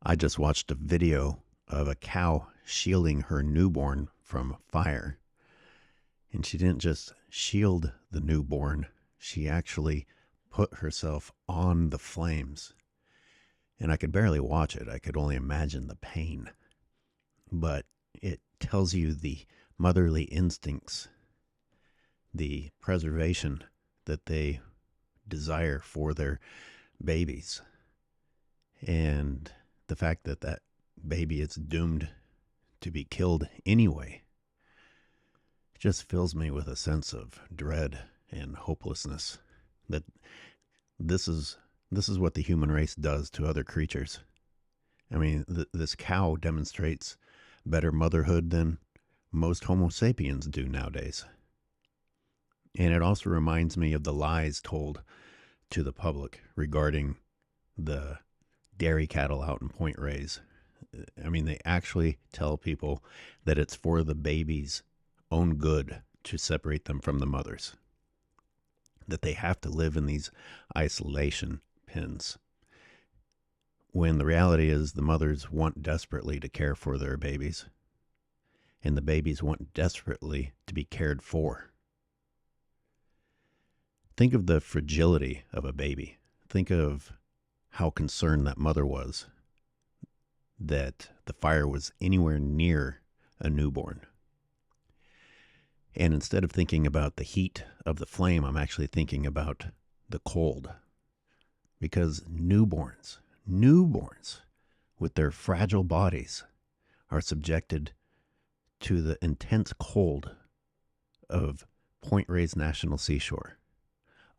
I just watched a video of a cow shielding her newborn from fire. And she didn't just shield the newborn, she actually put herself on the flames. And I could barely watch it. I could only imagine the pain. But it tells you the motherly instincts, the preservation that they desire for their babies. And the fact that that baby is doomed to be killed anyway just fills me with a sense of dread and hopelessness that this is what the human race does to other creatures. I mean, this cow demonstrates better motherhood than most Homo sapiens do nowadays. And it also reminds me of the lies told to the public regarding the dairy cattle out in Point Reyes. I mean, they actually tell people that it's for the baby's own good to separate them from the mothers, that they have to live in these isolation pens, when the reality is the mothers want desperately to care for their babies, and the babies want desperately to be cared for. Think of the fragility of a baby. Think of how concerned that mother was that the fire was anywhere near a newborn. And instead of thinking about the heat of the flame, I'm actually thinking about the cold. Because newborns with their fragile bodies are subjected to the intense cold of Point Reyes National Seashore.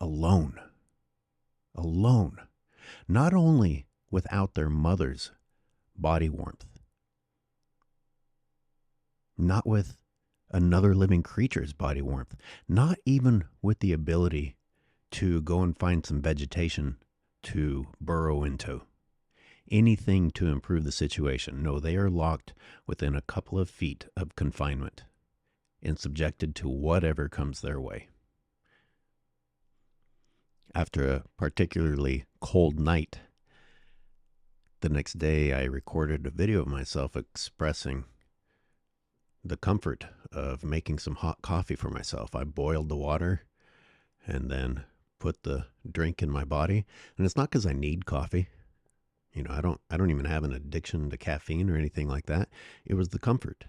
Alone. Not only without their mother's body warmth, not with another living creature's body warmth, not even with the ability to go and find some vegetation to burrow into, anything to improve the situation. No, they are locked within a couple of feet of confinement and subjected to whatever comes their way. After a particularly cold night, the next day I recorded a video of myself expressing the comfort of making some hot coffee for myself. I boiled the water and then put the drink in my body. And it's not because I need coffee. You know, I don't even have an addiction to caffeine or anything like that. It was the comfort.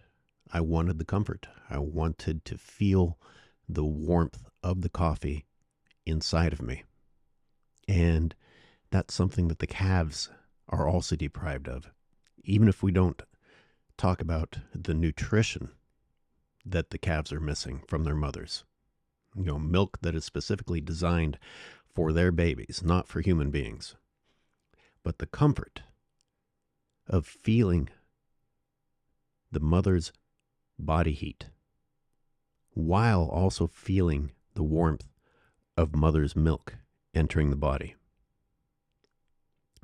I wanted the comfort. I wanted to feel the warmth of the coffee inside of me. And that's something that the calves are also deprived of. Even if we don't talk about the nutrition that the calves are missing from their mothers. You know, milk that is specifically designed for their babies, not for human beings. But the comfort of feeling the mother's body heat while also feeling the warmth of mother's milk entering the body.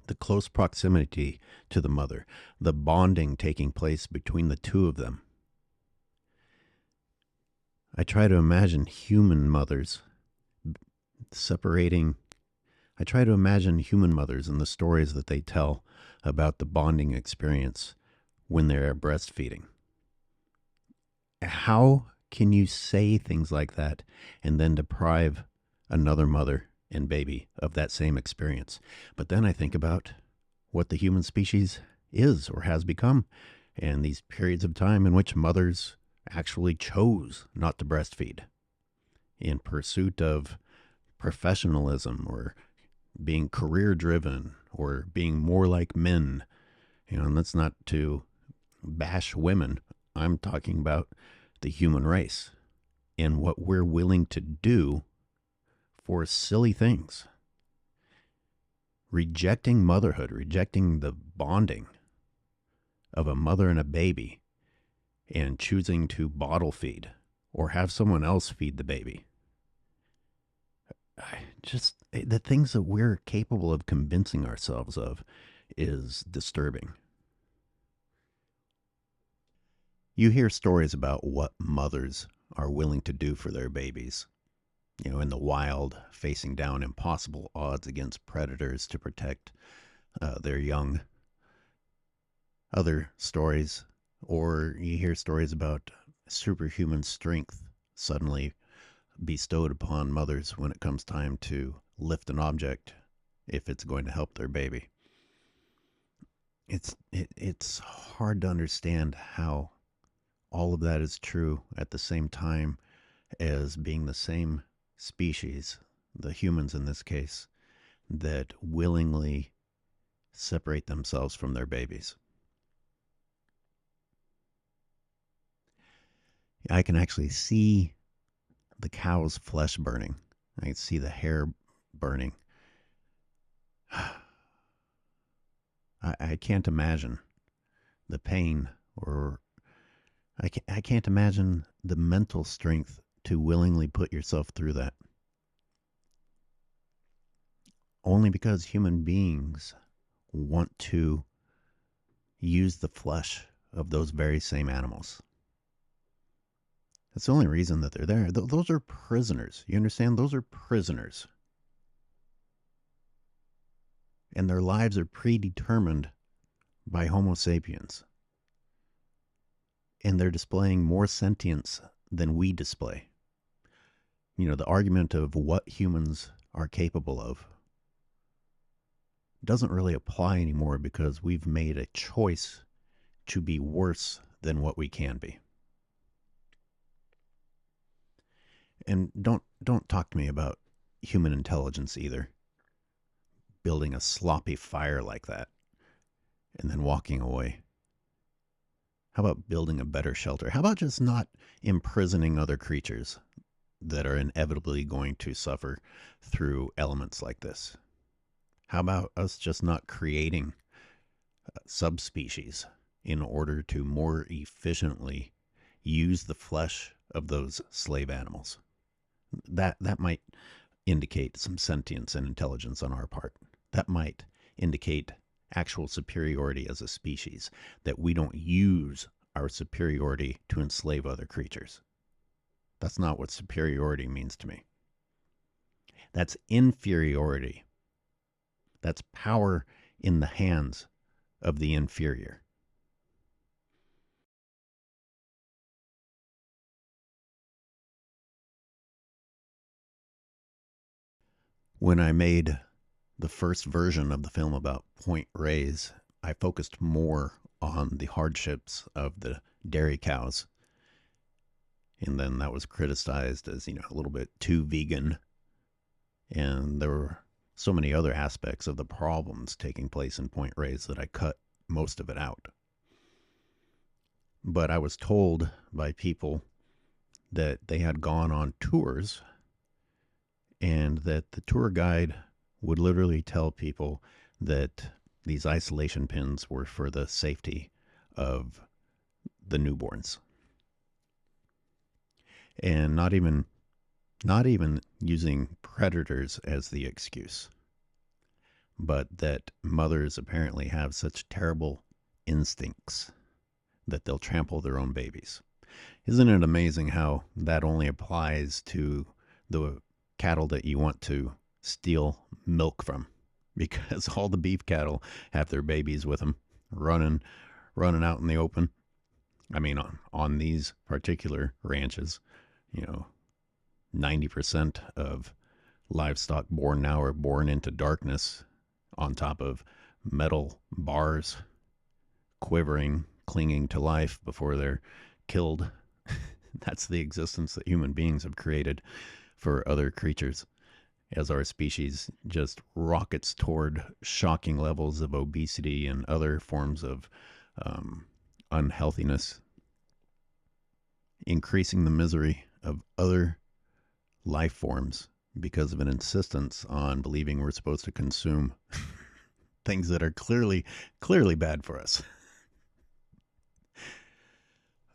The close proximity to the mother, the bonding taking place between the two of them. I try to imagine human mothers separating. I try to imagine human mothers and the stories that they tell about the bonding experience when they're breastfeeding. How can you say things like that and then deprive another mother and baby of that same experience? But then I think about what the human species is or has become, and these periods of time in which mothers actually chose not to breastfeed in pursuit of professionalism or being career driven or being more like men. You know, and that's not to bash women. I'm talking about the human race and what we're willing to do for silly things. Rejecting motherhood, rejecting the bonding of a mother and a baby, and choosing to bottle feed or have someone else feed the baby. Just the things that we're capable of convincing ourselves of is disturbing. You hear stories about what mothers are willing to do for their babies. You know, in the wild, facing down impossible odds against predators to protect their young. other stories, or you hear stories about superhuman strength suddenly bestowed upon mothers when it comes time to lift an object if it's going to help their baby. It's hard to understand how all of that is true at the same time as being the same species, the humans in this case, that willingly separate themselves from their babies. I can actually see the cow's flesh burning. I can see the hair burning. I can't imagine the pain, or I can't imagine the mental strength to willingly put yourself through that. Only because human beings want to use the flesh of those very same animals. That's the only reason that they're there. Those are prisoners. You understand? Those are prisoners. And their lives are predetermined by Homo sapiens. And they're displaying more sentience than we display. You know, the argument of what humans are capable of doesn't really apply anymore because we've made a choice to be worse than what we can be. And don't talk to me about human intelligence either. Building a sloppy fire like that and then walking away. How about building a better shelter? How about just not imprisoning other creatures that are inevitably going to suffer through elements like this? How about us just not creating subspecies in order to more efficiently use the flesh of those slave animals? That might indicate some sentience and intelligence on our part. That might indicate actual superiority as a species, that we don't use our superiority to enslave other creatures. That's not what superiority means to me. That's inferiority. That's power in the hands of the inferior. When I made the first version of the film about Point Reyes, I focused more on the hardships of the dairy cows. And then that was criticized as, a little bit too vegan. And there were so many other aspects of the problems taking place in Point Reyes that I cut most of it out. But I was told by people that they had gone on tours and that the tour guide would literally tell people that these isolation pins were for the safety of the newborns. And not even using predators as the excuse, but that mothers apparently have such terrible instincts that they'll trample their own babies. Isn't it amazing how that only applies to the cattle that you want to steal milk from? Because all the beef cattle have their babies with them, running out in the open. I mean, on these particular ranches, 90% of livestock born now are born into darkness on top of metal bars, quivering, clinging to life before they're killed. That's the existence that human beings have created for other creatures as our species just rockets toward shocking levels of obesity and other forms of unhealthiness, increasing the misery of other life forms because of an insistence on believing we're supposed to consume things that are clearly bad for us.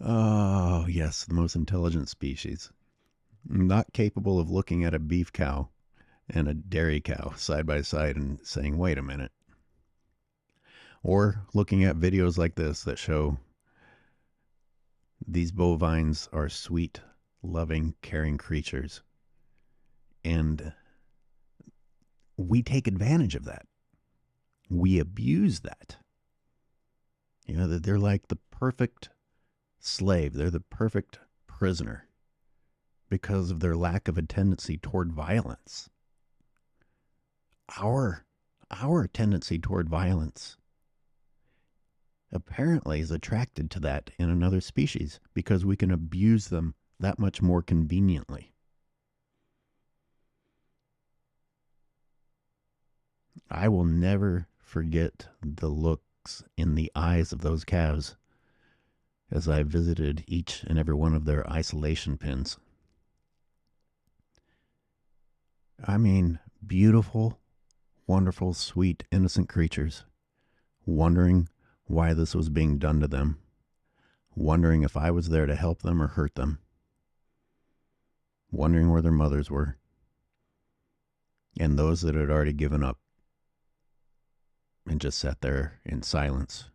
Oh, yes, the most intelligent species. Not capable of looking at a beef cow and a dairy cow side by side and saying, wait a minute. Or looking at videos like this that show these bovines are sweet, loving, caring creatures. And we take advantage of that. We abuse that. they're like the perfect slave. They're the perfect prisoner because of their lack of a tendency toward violence. Our tendency toward violence apparently is attracted to that in another species because we can abuse them that much more conveniently. I will never forget the looks in the eyes of those calves as I visited each and every one of their isolation pens. I mean, beautiful, wonderful, sweet, innocent creatures, wondering why this was being done to them, wondering if I was there to help them or hurt them, wondering where their mothers were, and those that had already given up and just sat there in silence,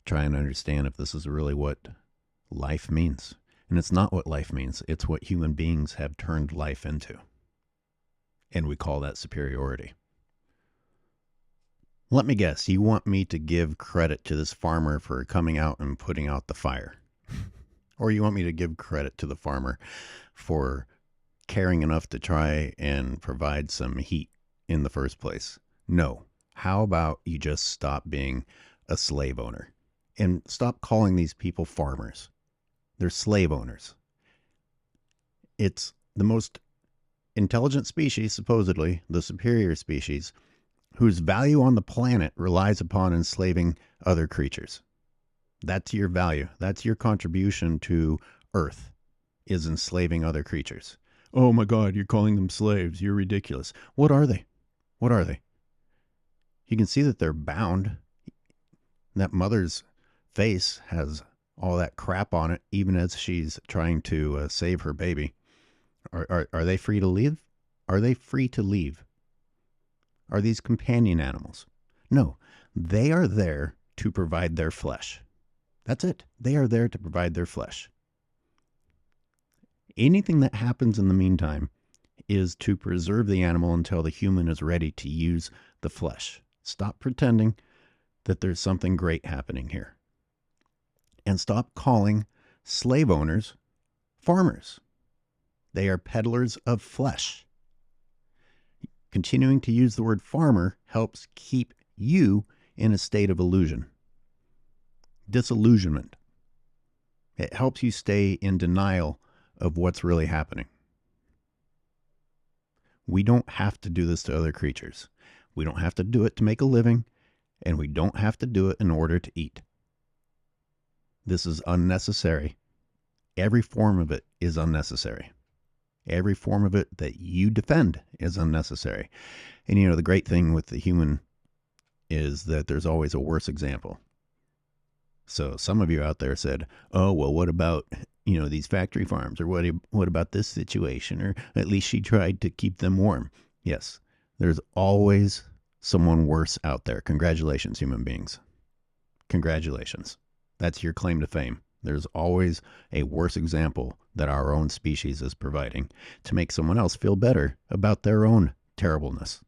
trying to understand if this is really what life means. And it's not what life means. It's what human beings have turned life into. And we call that superiority. Let me guess, you want me to give credit to this farmer for coming out and putting out the fire? Or you want me to give credit to the farmer for caring enough to try and provide some heat in the first place? No. How about you just stop being a slave owner and stop calling these people farmers? They're slave owners. It's the most intelligent species, supposedly, the superior species, whose value on the planet relies upon enslaving other creatures. That's your value. That's your contribution to Earth, is enslaving other creatures. Oh my God, you're calling them slaves. You're ridiculous. What are they? What are they? You can see that they're bound. That mother's face has all that crap on it, even as she's trying to save her baby. Are they free to leave? Are they free to leave? Are these companion animals? No, they are there to provide their flesh. That's it. They are there to provide their flesh. Anything that happens in the meantime is to preserve the animal until the human is ready to use the flesh. Stop pretending that there's something great happening here. And stop calling slave owners farmers. They are peddlers of flesh. Continuing to use the word farmer helps keep you in a state of illusion, disillusionment. It helps you stay in denial of what's really happening. We don't have to do this to other creatures. We don't have to do it to make a living, and we don't have to do it in order to eat. This is unnecessary. Every form of it is unnecessary. Every form of it that you defend is unnecessary. And the great thing with the human is that there's always a worse example. So some of you out there said, oh, well, what about, these factory farms? Or what about this situation? Or at least she tried to keep them warm. Yes, there's always someone worse out there. Congratulations, human beings. Congratulations. That's your claim to fame. There's always a worse example that our own species is providing to make someone else feel better about their own terribleness.